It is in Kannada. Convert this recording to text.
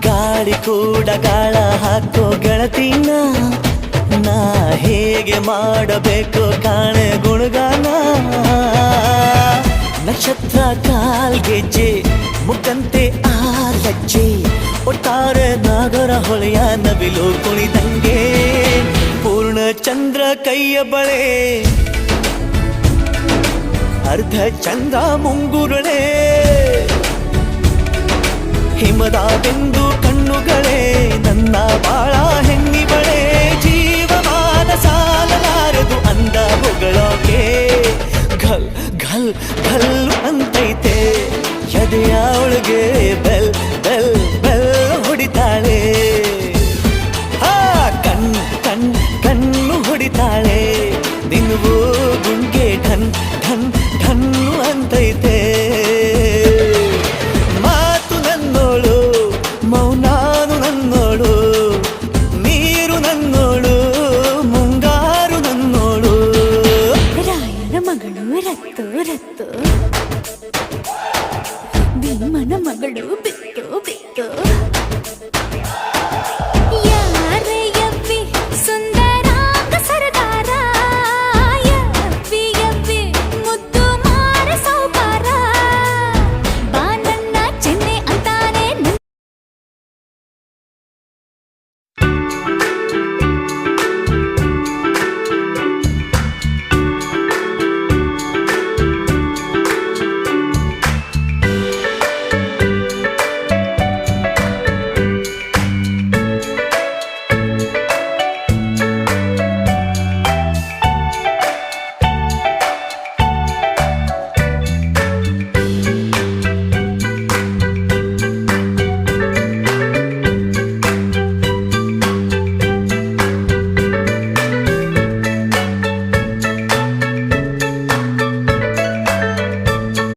ಗಾಳಿ ಕೂಡ ಗಾಳ ಹಾಕೋ ಗೆಳತಿನ ನಾ ಹೇಗೆ ಮಾಡಬೇಕು ಕಾಣೆ ಗುಣಗಾನ ನಕ್ಷತ್ರ ಕಾಲ್ಗೆಜ್ಜೆ ಮುಖಂತೆ ಆಲಜ್ಜೆ ಒಟ್ಟಾರೆ ನಾಗರ ಹೊಳೆಯ ನವಿಲು ಕುಣಿದಂಗೆ ಪೂರ್ಣ ಚಂದ್ರ ಕೈಯ ಬಳೆ ಅರ್ಧ ಚಂದ್ರ ಮುಂಗುರುಳೆ ಹಿಮದ ಬೆಂದು ಕಣ್ಣುಗಳೇ ನನ್ನ ಬಾಳ ಹೆಣ್ಣಿಬಳೆ ಜೀವಮಾನ ಸಾಲಲಾರದು ಅಂದ ಹೊಗಳೋಕೆ ಘಲ್ ಘಲ್ ಘಲ್ ಅಂತೈತೆ ಎದೆಯ ಒಳಗೆ